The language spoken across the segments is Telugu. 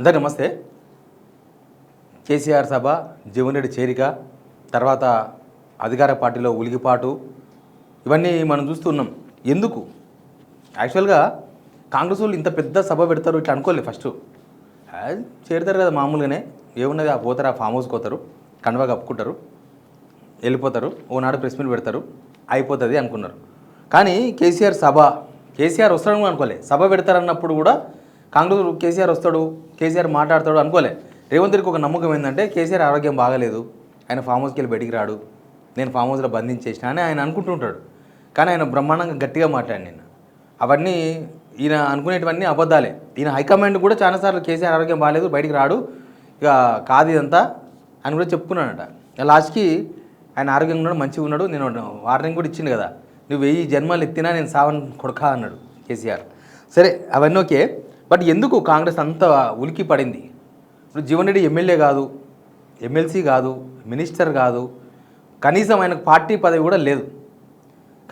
అందరికీ నమస్తే. కేసీఆర్ సభ, జీవన్ రెడ్డి చేరిక, తర్వాత అధికార పార్టీలో ఉలిగిపాటు, ఇవన్నీ మనం చూస్తున్నాం. ఎందుకు యాక్చువల్గా కాంగ్రెస్ వాళ్ళు ఇంత పెద్ద సభ పెడతారు ఇట్లా అనుకోలేదు. ఫస్ట్ చేరుతారు కదా మామూలుగానే, ఏమున్నది పోతారు, ఆ ఫామ్ హౌస్కి పోతారు, కండువా కప్పుకుంటారు, వెళ్ళిపోతారు, ఓనాడు ప్రెస్ మీట్ పెడతారు, అయిపోతుంది అనుకున్నారు. కానీ కేసీఆర్ వస్తాడు అనుకోలే. సభ పెడతారన్నప్పుడు కూడా కాంగ్రెస్ కేసీఆర్ వస్తాడు, కేసీఆర్ మాట్లాడతాడు అనుకోలే. రేవంత్ రెడ్డికి ఒక నమ్మకం ఏంటంటే కేసీఆర్ ఆరోగ్యం బాగాలేదు, ఆయన ఫామ్ హౌస్కి వెళ్ళి బయటికి రాడు, నేను ఫామ్ హౌస్లో బంధించేసిన అని ఆయన అనుకుంటుంటాడు. కానీ ఆయన బ్రహ్మాండంగా గట్టిగా మాట్లాడి నేను అవన్నీ ఈయన అనుకునేటివన్నీ అబద్ధాలే. ఈయన హైకమాండ్ కూడా చాలాసార్లు కేసీఆర్ ఆరోగ్యం బాగాలేదు, బయటికి రాడు, ఇక కాదు ఇదంతా అని కూడా చెప్పుకున్నాడట. లాస్ట్కి ఆయన ఆరోగ్యంగా ఉన్నాడు, మంచిగా ఉన్నాడు, నేను వార్నింగ్ కూడా ఇచ్చింది కదా, నువ్వు 1000 జన్మలు ఎత్తినా నేను సావని కొడకా అన్నాడు కేసీఆర్. సరే అవన్నీ ఓకే, బట్ ఎందుకు కాంగ్రెస్ అంత ఉలికి పడింది? ఇప్పుడు జీవన్ రెడ్డి ఎమ్మెల్యే కాదు, ఎమ్మెల్సీ కాదు, మినిస్టర్ కాదు, కనీసం ఆయనకు పార్టీ పదవి కూడా లేదు.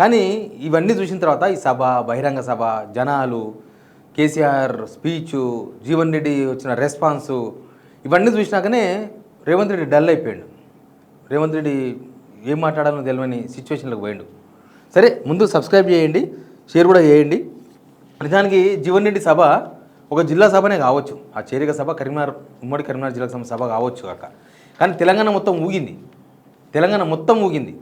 కానీ ఇవన్నీ చూసిన తర్వాత ఈ సభ, బహిరంగ సభ, జనాలు, కేసీఆర్ స్పీచు, జీవన్ రెడ్డి వచ్చిన రెస్పాన్సు, ఇవన్నీ చూసినాకనే రేవంత్ రెడ్డి డల్ అయిపోయాడు. రేవంత్ రెడ్డి ఏం మాట్లాడాలో తెలియని సిచ్యువేషన్లోకి పోయాడు. సరే, ముందు సబ్స్క్రైబ్ చేయండి, షేర్ కూడా చేయండి. నిజానికి జీవన్ రెడ్డి సభ ఒక జిల్లా సభనే కావచ్చు, ఆ చేరిక సభ ఉమ్మడి కరీంనగర్ జిల్లా సభ కావచ్చు కాక, కానీ తెలంగాణ మొత్తం ఊగింది.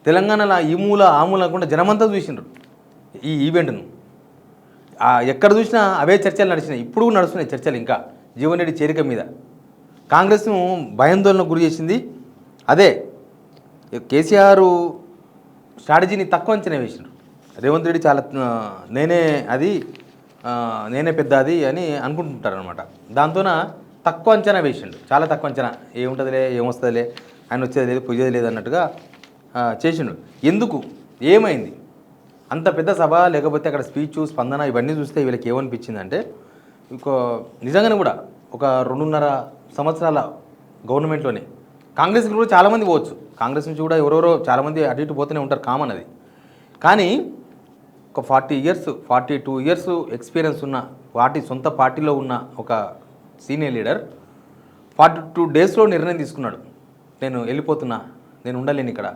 తెలంగాణలో ఈ మూల ఆ మూల అనుకుంటే జనమంతా చూసిండ్రు ఈ ఈవెంట్ను. ఎక్కడ చూసినా అవే చర్చలు నడిచినాయి, ఇప్పుడు నడుస్తున్నాయి చర్చలు. ఇంకా జీవన్ రెడ్డి చేరిక మీద కాంగ్రెస్ను భయాందోళనకు గురి చేసింది అదే. కేసీఆర్ స్ట్రాటజీని తక్కువ అంచనా వేసిండ్రు. రేవంత్ రెడ్డి చాలా నేనే పెద్ద అది అని అనుకుంటుంటారు అనమాట. దాంతోన తక్కువ అంచనా వేసిండు, చాలా తక్కువ అంచనా. ఏముంటుందిలే, ఏమొస్తుందిలే, ఆయన వచ్చేది లేదు, పూజేది లేదు అన్నట్టుగా చేసిండు. ఎందుకు, ఏమైంది? అంత పెద్ద సభ, లేకపోతే అక్కడ స్పీచ్, స్పందన, ఇవన్నీ చూస్తే వీళ్ళకి ఏమనిపించిందంటే, నిజంగానే కూడా ఒక 2.5 సంవత్సరాల గవర్నమెంట్లోనే కాంగ్రెస్కి కూడా చాలామంది పోవచ్చు, కాంగ్రెస్ నుంచి కూడా ఎవరెవరో చాలామంది అటు ఇటు పోతూనే ఉంటారు, కామన్ అది. కానీ ఒక 42 ఇయర్స్ ఎక్స్పీరియన్స్ ఉన్న సొంత పార్టీలో ఉన్న ఒక సీనియర్ లీడర్ 42 డేస్లో నిర్ణయం తీసుకున్నాడు, నేను వెళ్ళిపోతున్నా, నేను ఉండలేను ఇక్కడ.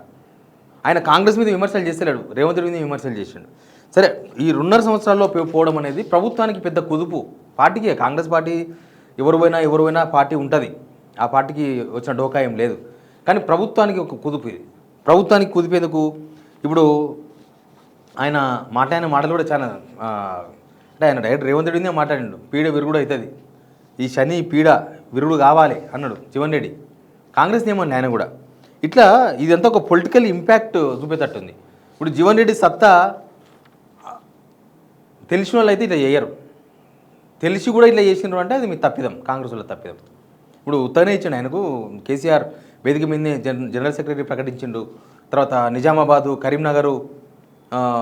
ఆయన కాంగ్రెస్ మీద విమర్శలు చేస్తలేడు, రేవంత్ రెడ్డి మీద విమర్శలు చేసిండు. సరే, ఈ 2.5 సంవత్సరాల్లో పోవడం అనేది ప్రభుత్వానికి పెద్ద కుదుపు. పార్టీకి, కాంగ్రెస్ పార్టీ ఎవరు పోయినా పార్టీ ఉంటుంది, ఆ పార్టీకి వచ్చిన డోకా ఏం లేదు. కానీ ప్రభుత్వానికి ఒక కుదుపు ఇది. ప్రభుత్వానికి కుదిపేందుకు ఇప్పుడు ఆయన మాట్లాడిన మాటలు కూడా చాలా అంటే ఆయన డైరెక్ట్ రేవంత్ రెడ్డినే మాట్లాడిండు, పీడ విరుగుడు అవుతుంది, ఈ శని పీడ విరుగుడు కావాలి అన్నాడు జీవన్ రెడ్డి. కాంగ్రెస్ ఏమన్నా ఆయన కూడా ఇట్లా ఇదంతా ఒక పొలిటికల్ ఇంపాక్ట్ చూపేటట్టుంది. ఇప్పుడు జీవన్ రెడ్డి సత్తా తెలిసిన వాళ్ళు అయితే ఇట్లా చేయరు, తెలిసి కూడా ఇట్లా చేసినారు అంటే అది మీ తప్పిదం, కాంగ్రెస్ వాళ్ళ తప్పిదం. ఇప్పుడు ఉత్తనే ఇచ్చిండు ఆయనకు, కేసీఆర్ వేదిక మీదనే జనరల్ సెక్రటరీ ప్రకటించిండు, తర్వాత నిజామాబాదు, కరీంనగరు,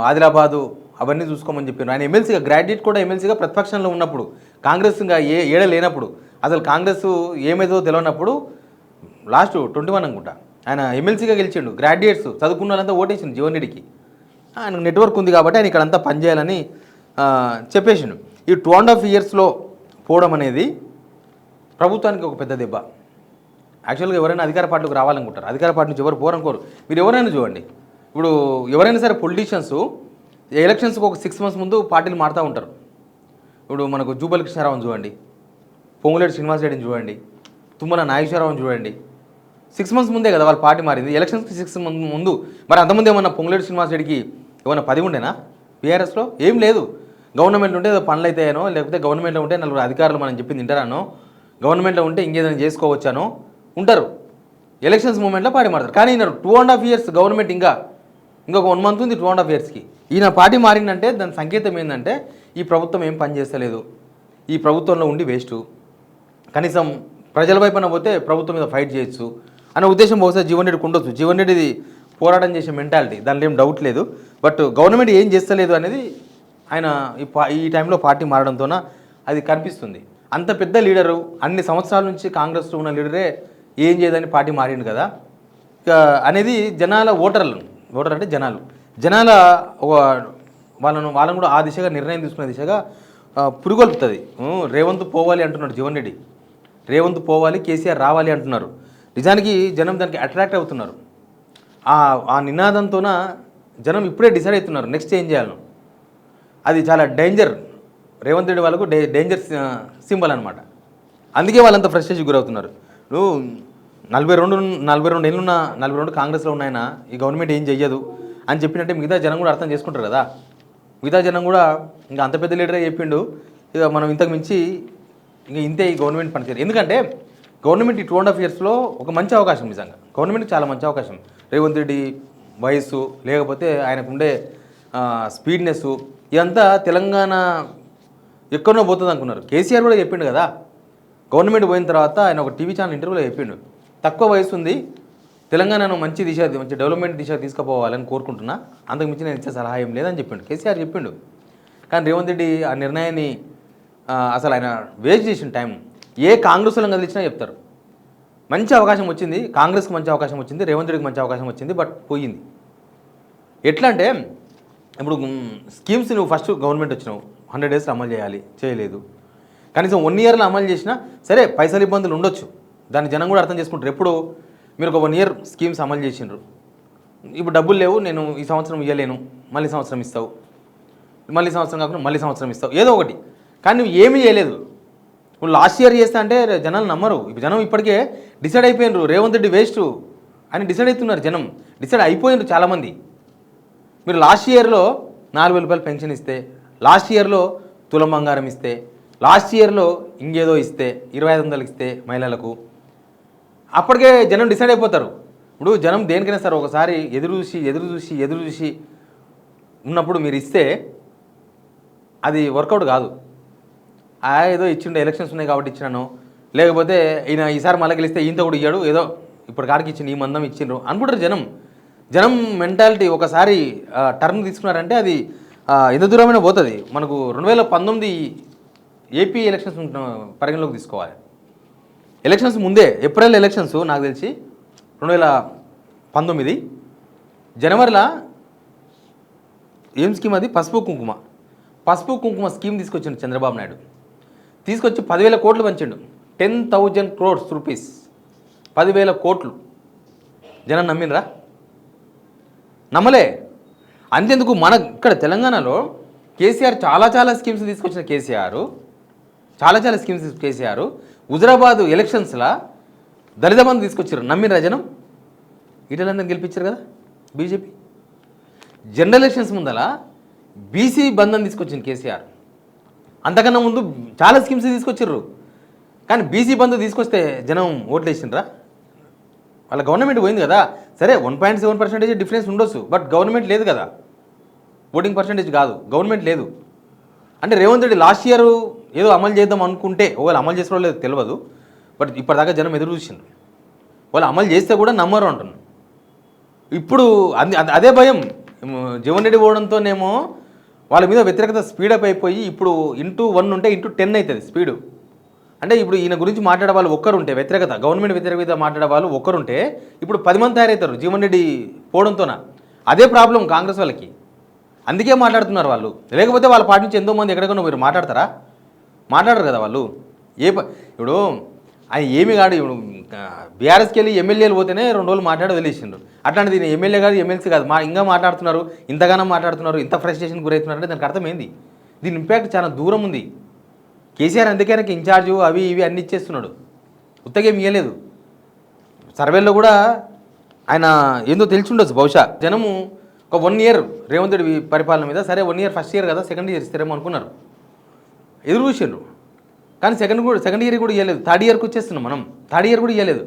ఆదిలాబాదు అవన్నీ చూసుకోమని చెప్పారు. ఆయన ఎమ్మెల్సీగా, గ్రాడ్యుయేట్ కూడా ఎమ్మెల్సీగా ప్రతిపక్షంలో ఉన్నప్పుడు, కాంగ్రెస్ ఇంకా ఏడ లేనప్పుడు, అసలు కాంగ్రెస్ ఏమేదో తెలియనప్పుడు, లాస్ట్ 21 అనుకుంటా ఆయన ఎమ్మెల్సీగా గెలిచిండు. గ్రాడ్యుయేట్స్ చదువుకున్న వాళ్ళంతా ఓటేసిండు జీవన్ రెడ్డికి. ఆయనకు నెట్వర్క్ ఉంది కాబట్టి ఆయన ఇక్కడంతా పనిచేయాలని చెప్పేసిండు. ఈ 2.5 ఇయర్స్లో పోవడం అనేది ప్రభుత్వానికి ఒక పెద్ద దెబ్బ. యాక్చువల్గా ఎవరైనా అధికార పార్టీకి రావాలనుకుంటారు, అధికార పార్టీ నుంచి ఎవరు పోరనుకోరు. మీరు ఎవరైనా చూడండి, ఇప్పుడు ఎవరైనా సరే పొలిటీషియన్స్ ఎలక్షన్స్కి ఒక 6 months ముందు పార్టీలు మారుతూ ఉంటారు. ఇప్పుడు మనకు జూపల్లి కృష్ణారావుని చూడండి, పొంగులేటి శ్రీనివాసరెడ్డిని చూడండి, తుమ్మల నాగేశ్వరరావుని చూడండి. 6 months ముందే కదా వాళ్ళ పార్టీ మారింది, ఎలక్షన్స్కి 6 months ముందు. మరి అంతకుముందు ఏమన్నా పొంగులేటి శ్రీనివాసరెడ్డికి ఏమన్నా 10 ఉండేనా బీఆర్ఎస్లో? ఏం లేదు. గవర్నమెంట్ ఉంటే పనులు అయితాయనో, లేకపోతే గవర్నమెంట్లో ఉంటే 4 అధికారులు మనం చెప్పింది తింటారానో, గవర్నమెంట్లో ఉంటే ఇంకేదైనా చేసుకోవచ్చానో ఉంటారు. ఎలక్షన్స్ మూమెంట్లో పార్టీ మారుతారు. కానీ ఈయన 2.5 years గవర్నమెంట్, ఇంకొక 1 month ఉంది 2.5 yearsకి. ఈయన పార్టీ మారిందంటే దాని సంకేతం ఏంటంటే ఈ ప్రభుత్వం ఏం పని చేస్తలేదు, ఈ ప్రభుత్వంలో ఉండి వేస్ట్, కనీసం ప్రజల వైపున పోతే ప్రభుత్వం మీద ఫైట్ చేయొచ్చు అనే ఉద్దేశం బహుశా జీవన్ రెడ్డికి ఉండొచ్చు. జీవన్ రెడ్డిది పోరాటం చేసే మెంటాలిటీ, దానిలో ఏం డౌట్ లేదు. బట్ గవర్నమెంట్ ఏం చేస్తలేదు అనేది ఆయన ఈ టైంలో పార్టీ మారడంతోన అది కనిపిస్తుంది. అంత పెద్ద లీడరు, అన్ని సంవత్సరాల నుంచి కాంగ్రెస్లో ఉన్న లీడరే ఏం చేయదని పార్టీ మారిండు కదా అనేది జనాల ఓటర్ అంటే జనాల వాళ్ళను కూడా ఆ దిశగా నిర్ణయం తీసుకునే దిశగా పురుగొల్పుతుంది. రేవంత్ పోవాలి అంటున్నాడు జీవన్ రెడ్డి, రేవంత్ పోవాలి కేసీఆర్ రావాలి అంటున్నారు. నిజానికి జనం దానికి అట్రాక్ట్ అవుతున్నారు. ఆ నినాదంతోన జనం ఇప్పుడే డిసైడ్ అవుతున్నారు నెక్స్ట్ ఏం చేయాలను. అది చాలా డేంజర్, రేవంత్ రెడ్డి వాళ్ళకు డేంజర్ సింబల్ అనమాట. అందుకే వాళ్ళంతా ఫ్రస్ట్రేషన్ గురవుతున్నారు. నువ్వు 42 ఏళ్ళున్న 42 కాంగ్రెస్లో ఉన్నాయన ఈ గవర్నమెంట్ ఏం చెయ్యదు అని చెప్పినట్టే మిగతా జనం కూడా అర్థం చేసుకుంటారు కదా. మిగతా జనం కూడా ఇంకా అంత పెద్ద లీడరే చెప్పిండు, ఇక మనం ఇంతకు మించి ఇంకా ఇంతే ఈ గవర్నమెంట్ పనిచేయరు. ఎందుకంటే గవర్నమెంట్ ఈ 2.5 yearsలో ఒక మంచి అవకాశం, నిజంగా గవర్నమెంట్కి చాలా మంచి అవకాశం. రేవంత్ రెడ్డి వయస్సు, లేకపోతే ఆయనకు ఉండే స్పీడ్నెస్, ఇదంతా తెలంగాణ ఎక్కడో పోతుంది అనుకున్నారు. కేసీఆర్ కూడా చెప్పిండు కదా, గవర్నమెంట్ పోయిన తర్వాత ఆయన ఒక టీవీ ఛానల్ ఇంటర్వ్యూలో చెప్పిండు, తక్కువ వయసు ఉంది, తెలంగాణను మంచి డెవలప్మెంట్ దిశ తీసుకుపోవాలని కోరుకుంటున్నా, అంతకు మించి నేను ఇచ్చే సలహా ఏం లేదని చెప్పిండు, కేసీఆర్ చెప్పిండు. కానీ రేవంత్ రెడ్డి ఆ నిర్ణయాన్ని అసలు ఆయన వేస్ట్ చేసిన టైం ఏ కాంగ్రెస్లో కదిలించినా చెప్తారు. మంచి అవకాశం వచ్చింది, కాంగ్రెస్కి మంచి అవకాశం వచ్చింది, రేవంత్ రెడ్డికి మంచి అవకాశం వచ్చింది, బట్ పోయింది. ఎట్లా అంటే ఇప్పుడు స్కీమ్స్ నువ్వు ఫస్ట్ గవర్నమెంట్ వచ్చినావు 100 days అమలు చేయాలి, చేయలేదు. కనీసం 1 yearలో అమలు చేసినా సరే పైసలు ఇబ్బందులు ఉండొచ్చు, దాన్ని జనం కూడా అర్థం చేసుకుంటారు. ఎప్పుడు మీరు ఒక 1 year స్కీమ్స్ అమలు చేసిండ్రు, ఇప్పుడు డబ్బులు లేవు, నేను ఈ సంవత్సరం ఇవ్వలేను, మళ్ళీ సంవత్సరం ఇస్తావు, మళ్ళీ సంవత్సరం కాకుండా మళ్ళీ సంవత్సరం ఇస్తావు, ఏదో ఒకటి. కానీ నువ్వు ఏమీ చేయలేదు. నువ్వు లాస్ట్ ఇయర్ చేస్తా అంటే జనాలు నమ్మరు. జనం ఇప్పటికే డిసైడ్ అయిపోయినారు రేవంత్ రెడ్డి వేస్ట్ అని డిసైడ్ అవుతున్నారు. జనం డిసైడ్ అయిపోయినారు చాలామంది. మీరు లాస్ట్ ఇయర్లో 4,000 రూపాయలు పెన్షన్ ఇస్తే, లాస్ట్ ఇయర్లో తులం బంగారం ఇస్తే, లాస్ట్ ఇయర్లో ఇంకేదో ఇస్తే, 2,500 ఇస్తే మహిళలకు, అప్పటికే జనం డిసైడ్ అయిపోతారు. ఇప్పుడు జనం దేనికైనా సరే ఒకసారి ఎదురు చూసి ఉన్నప్పుడు మీరు ఇస్తే అది వర్కౌట్ కాదు. ఏదో ఇచ్చిండు, ఎలక్షన్స్ ఉన్నాయి కాబట్టి ఇచ్చినాను, లేకపోతే ఈయన ఈసారి మళ్ళీ గెలిస్తే ఈయంత కూడా ఇయ్యాడు, ఏదో ఇప్పుడు కాడికి ఇచ్చిండు, ఈ మందం ఇచ్చిండ్రు అనుకుంటారు జనం మెంటాలిటీ. ఒకసారి టర్న్ తీసుకున్నారంటే అది ఎంత దూరమైనా పోతుంది. మనకు 2019 ఏపీ ఎలక్షన్స్ పరిగణలోకి తీసుకోవాలి. ఎలక్షన్స్ ముందే, ఏప్రిల్ ఎలక్షన్స్ నాకు తెలిసి 2019 జనవరిలో ఏం స్కీమ్ అది, పసుపు కుంకుమ స్కీమ్ తీసుకొచ్చిండు చంద్రబాబు నాయుడు. తీసుకొచ్చి 10,000 కోట్లు పంచిండు, 10,000 crores రూపీస్, 10,000 కోట్లు. జనం నమ్మినరా? నమ్మలే. అంతెందుకు, మన ఇక్కడ తెలంగాణలో కేసీఆర్ చాలా స్కీమ్స్ తీసుకొచ్చిన కేసీఆర్ హుజరాబాద్ ఎలక్షన్స్లో దళిత బంధు తీసుకొచ్చారు. నమ్మినరా జనం? ఈటలందరిని గెలిపించారు కదా బీజేపీ. జనరల్ ఎలక్షన్స్ ముందల బీసీ బంధం తీసుకొచ్చింది కేసీఆర్. అంతకన్నా ముందు చాలా స్కీమ్స్ తీసుకొచ్చారు. కానీ బీసీ బంధు తీసుకొస్తే జనం ఓట్లు వేసిండ్రా? వాళ్ళ గవర్నమెంట్ పోయింది కదా. సరే 1.7% డిఫరెన్స్ ఉండొచ్చు, బట్ గవర్నమెంట్ లేదు కదా, ఓటింగ్ పర్సంటేజ్ కాదు, గవర్నమెంట్ లేదు. అంటే రేవంత్ రెడ్డి లాస్ట్ ఇయర్ ఏదో అమలు చేద్దాం అనుకుంటే, వాళ్ళు అమలు చేసిన లేదు తెలియదు, బట్ ఇప్పటిదాకా జనం ఎదురు చూసిండ్రు. వాళ్ళు అమలు చేస్తే కూడా నమ్మరు అంటున్నారు. ఇప్పుడు అదే భయం జీవన్ రెడ్డి పోవడంతోనేమో వాళ్ళ మీద వ్యతిరేకత స్పీడప్ అయిపోయి ఇప్పుడు *1 ఉంటే *10 అవుతుంది స్పీడు. అంటే ఇప్పుడు ఈయన గురించి మాట్లాడే వాళ్ళు ఒక్కరుంటే, వ్యతిరేకత గవర్నమెంట్ వ్యతిరేకత మాట్లాడే వాళ్ళు ఒక్కరుంటే ఇప్పుడు 10 మంది తయారవుతారు జీవన్ రెడ్డి పోవడంతోన. అదే ప్రాబ్లం కాంగ్రెస్ వాళ్ళకి, అందుకే మాట్లాడుతున్నారు వాళ్ళు. లేకపోతే వాళ్ళ పార్టీ నుంచి ఎంతోమంది ఎక్కడికైనా మీరు మాట్లాడరు కదా వాళ్ళు. ఇప్పుడు ఆయన ఏమి కాదు, ఇప్పుడు బీఆర్ఎస్కి వెళ్ళి ఎమ్మెల్యేలు పోతేనే 2 రోజులు మాట్లాడి వదిలేసిండ్రు. అట్లాంటిది దీని ఎమ్మెల్యే కాదు, ఎమ్మెల్సీ కాదు, ఇంకా మాట్లాడుతున్నారు, ఇంతగానో మాట్లాడుతున్నారు, ఇంత ఫ్రస్ట్రేషన్ గురవుతున్నారు అంటే దానికి అర్థం ఏంది? దీని ఇంపాక్ట్ చాలా దూరం ఉంది. కేసీఆర్ అందుకే ఆయనకి ఇన్ఛార్జు అవి ఇవి అన్ని ఇచ్చేస్తున్నాడు, ఉత్తగేం ఇవ్వలేదు. సర్వేలో కూడా ఆయన ఏందో తెలిసి ఉండొచ్చు బహుశా. జనము ఒక 1 year రేవంత్ రెడ్డి పరిపాలన మీద, సరే 1 year ఫస్ట్ ఇయర్ కదా, సెకండ్ ఇయర్ ఇస్తారేమో అనుకున్నారు, ఎదురు చూసిండ్రు. కానీ సెకండ్ ఇయర్ కూడా ఇవ్వలేదు. థర్డ్ ఇయర్కి వచ్చేస్తున్నాం మనం, థర్డ్ ఇయర్ కూడా ఇవ్వలేదు.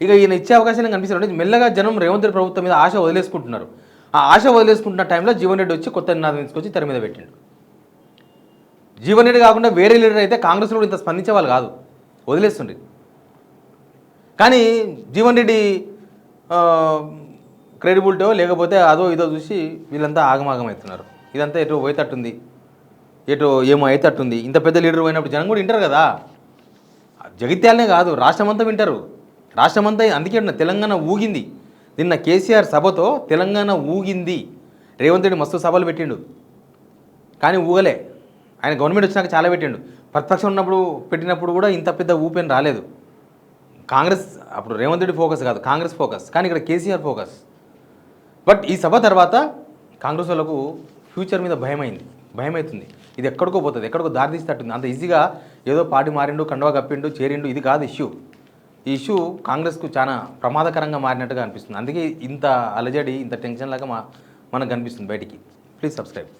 ఇక ఈయన ఇచ్చే అవకాశాలు కనిపిస్తుంది. మెల్లగా జనం రేవంత్ రెడ్డి ప్రభుత్వం మీద ఆశ వదిలేసుకుంటున్నారు. ఆ ఆశ వదిలేసుకుంటున్న టైంలో జీవన్ రెడ్డి వచ్చి కొత్త నినాదం తీసుకొచ్చి తెర మీద పెట్టిండు. జీవన్ రెడ్డి కాకుండా వేరే లీడర్ అయితే కాంగ్రెస్లో కూడా ఇంత స్పందించే వాళ్ళు కాదు, వదిలేస్తుండ్రి. కానీ జీవన్ రెడ్డి క్రెడిబిలిటీ లేకపోతే అదో ఇదో చూసి వీళ్ళంతా ఆగమాగం అవుతున్నారు. ఇదంతా ఎటు పోయేటట్టుంది, ఎటు ఏమో అవుతట్టుంది. ఇంత పెద్ద లీడర్ పోయినప్పుడు జనం కూడా వింటారు కదా. జగిత్యాలనే కాదు, రాష్ట్రమంతా వింటారు, రాష్ట్రమంతా. అందుకే తెలంగాణ ఊగింది నిన్న కేసీఆర్ సభతో, తెలంగాణ ఊగింది. రేవంత్ రెడ్డి మస్తు సభలు పెట్టిండు కానీ ఊగలే. ఆయన గవర్నమెంట్ వచ్చినాక చాలా పెట్టిండు. ప్రతిపక్షం ఉన్నప్పుడు పెట్టినప్పుడు కూడా ఇంత పెద్ద ఊపేం రాలేదు. కాంగ్రెస్ అప్పుడు రేవంత్ రెడ్డి ఫోకస్ కాదు, కాంగ్రెస్ ఫోకస్, కానీ ఇక్కడ కేసీఆర్ ఫోకస్. బట్ ఈ సభ తర్వాత కాంగ్రెస్ వాళ్ళకు ఫ్యూచర్ మీద భయమవుతుంది. ఇది ఎక్కడికో పోతుంది, ఎక్కడికో దారితీసి తట్టుంది. అంత ఈజీగా ఏదో పార్టీ మారిండు, కండువా కప్పిండు, చేరిండు, ఇది కాదు ఇష్యూ. ఈ ఇష్యూ కాంగ్రెస్కు చాలా ప్రమాదకరంగా మారినట్టుగా అనిపిస్తుంది. అందుకే ఇంత అలజడి, ఇంత టెన్షన్ లాగా మనకు కనిపిస్తుంది బయటికి. Please subscribe.